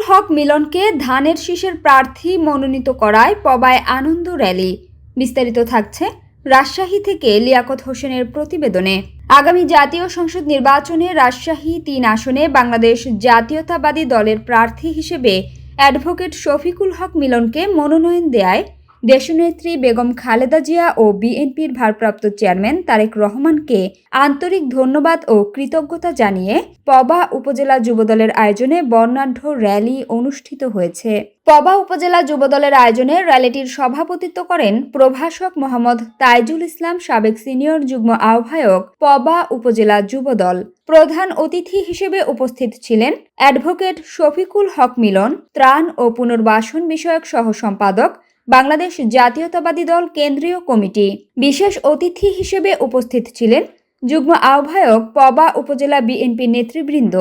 হক মিলনকে ধানের শীষের প্রার্থী মনোনীত করায় পবায় আনন্দ র্যালি। বিস্তারিত থাকছে রাজশাহী থেকে লিয়াকত হোসেনের প্রতিবেদনে। আগামী জাতীয় সংসদ নির্বাচনে রাজশাহী ৩ আসনে বাংলাদেশ জাতীয়তাবাদী দলের প্রার্থী হিসেবে অ্যাডভোকেট শফিকুল হক মিলনকে মনোনয়ন দেয়ায় দেশনেত্রী বেগম খালেদা জিয়া ও বিএনপির ভারপ্রাপ্ত চেয়ারম্যান তারেক রহমানকে আন্তরিক ধন্যবাদ ও কৃতজ্ঞতা জানিয়ে পবা উপজেলা যুবদলের আয়োজনে বর্ণাঢ্য র্যালি অনুষ্ঠিত হয়েছে। পবা উপজেলা যুবদলের আয়োজনে র্যালিটির সভাপতিত্ব করেন প্রভাষক মোহাম্মদ তাইজুল ইসলাম, সাবেক সিনিয়র যুগ্ম আহ্বায়ক, পবা উপজেলা যুবদল। প্রধান অতিথি হিসেবে উপস্থিত ছিলেন অ্যাডভোকেট শফিকুল হক মিলন, ত্রাণ ও পুনর্বাসন বিষয়ক সহ সম্পাদক, বাংলাদেশ জাতীয়তাবাদী দল কেন্দ্রীয় কমিটি। বিশেষ অতিথি হিসেবে উপস্থিত ছিলেন যুগ্ম আহ্বায়ক, পবা উপজেলা বিএনপি নেতৃবৃন্দ,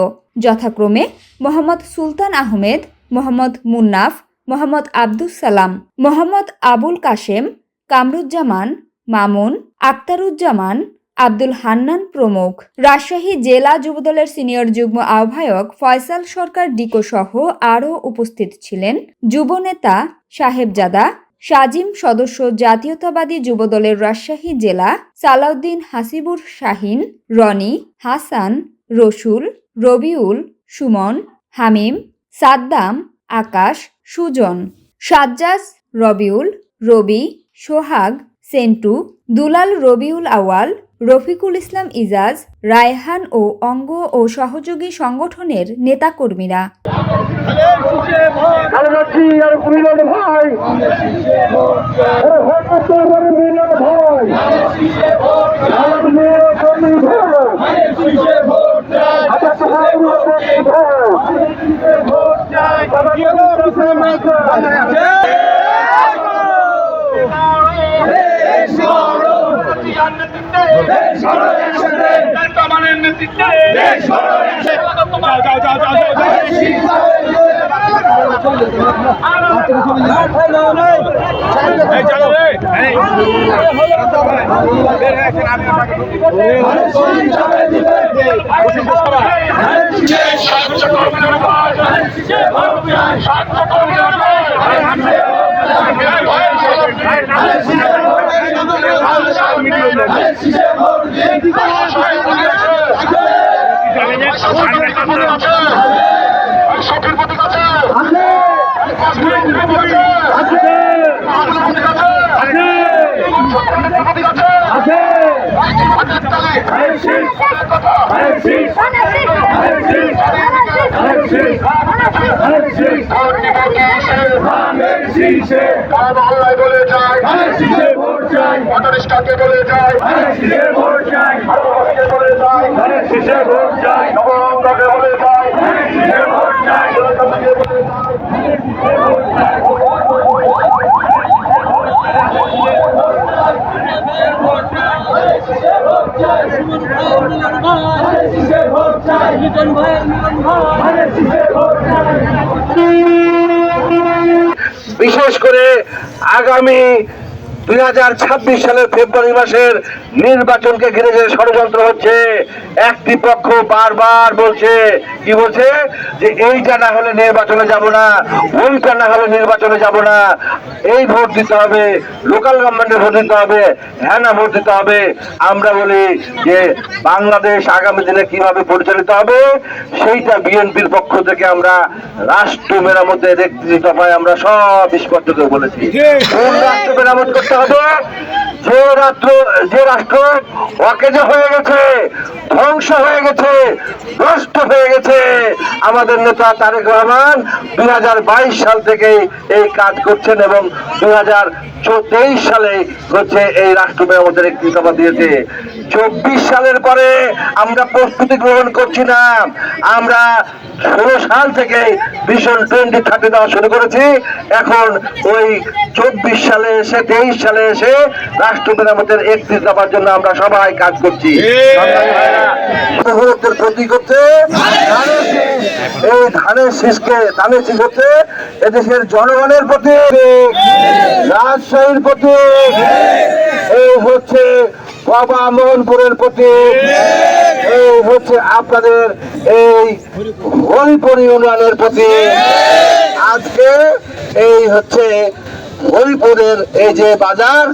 যথাক্রমে মোহাম্মদ সুলতান আহমেদ, মোহাম্মদ মুন্নাফ, মোহাম্মদ আব্দুস সালাম, মোহাম্মদ আবুল কাশেম, কামরুজ্জামান, মামুন, আক্তারুজ্জামান, আব্দুল হান্নান প্রমুখ। রাজশাহী জেলা যুবদলের সিনিয়র যুগ্ম আহ্বায়ক ফয়সাল সরকার ডিকো সহ আরও উপস্থিত ছিলেন যুবনেতা সাহেবজাদা সাজিম, সদস্য জাতীয়তাবাদী যুবদলের রাজশাহী জেলা সালাউদ্দিন, হাসিবুর শাহিন, রনি, হাসান, রসুল, রবিউল, সুমন, হামিম, সাদ্দাম, আকাশ, সুজন, সাজ্জাজ, রবিউল, রবি, সোহাগ, সেন্টু, দুলাল, রবিউল আওয়াল, রফিকুল ইসলাম ইজাজ, রায়হান ও অঙ্গ ও সহযোগী সংগঠনের নেতাকর্মীরা। বলে যায় ভোট চাই, অটোরিক্সাকে বলে যায় ভোট চাই, বলে যায় ভোট চাই, নবরঙ্গকে বলে যায় ভোট চাই, বিশেষ করে আগামী 2026 সালের ফেব্রুয়ারি মাসের নির্বাচনকে ঘিরে যে ষড়যন্ত্র হচ্ছে, একটি পক্ষ বারবার বলছে কি বলছে যে এইটা না হলে নির্বাচনে যাব না, ওইটা না হলে নির্বাচনে যাব না, এই ভোট দিতে হবে, লোকাল গভর্নমেন্টে ভোট দিতে হবে, হ্যাঁ না ভোট দিতে হবে। আমরা বলি যে বাংলাদেশ আগামী দিনে কিভাবে পরিচালিত হবে সেইটা বিএনপির পক্ষ থেকে আমরা রাষ্ট্র মেরামতের একটি দফায় আমরা সব স্পষ্টকে বলেছি। কোন রাষ্ট্র মেরামত করতে হবে? যে রাষ্ট্র অকেজো হয়ে গেছে, ধ্বংস হয়ে গেছে, নষ্ট হয়ে গেছে। আমাদের নেতা তারেক রহমান 2022 সাল থেকে এই কাজ করছেন এবং 2023 সালে হচ্ছে এই রাষ্ট্র মেরামতের একটি দফা দিয়েছে। 24 সালের পরে আমরা প্রস্তুতি গ্রহণ করছি না, আমরা 16 সাল থেকে ভিশন 2030 দেওয়া শুরু করেছি। এখন ওই 24 সালে এসে 23 সালে এসে রাষ্ট্র মেরামতের 31 দফার জন্য আমরা সবাই কাজ করছি। প্রতীক হচ্ছে এই ধানের শীষকে, ধানের শীষ হচ্ছে এদেশের জনগণের প্রতি, রাজশাহীর প্রতি, এই হচ্ছে বাবা মোহনপুরের প্রতি, এই হচ্ছে আপনাদের এই হরিপুর ইউনিয়নের প্রতি আজকে এই হচ্ছে হরিপুরের এই যে বাজার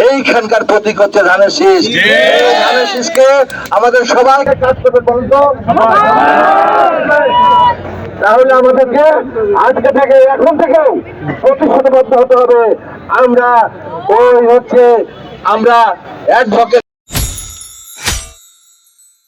এইখানকার প্রতীক হচ্ছে ধানের শীষ। এই ধানের শীষকে আমাদের সবাইকে কাজ করতে বলতো, তাহলে আমাদেরকে আজকে থেকে এখন থেকেও প্রতিশ্রুতিবদ্ধ হতে হবে। আমরা ওই হচ্ছে আমরা অ্যাডভোকেট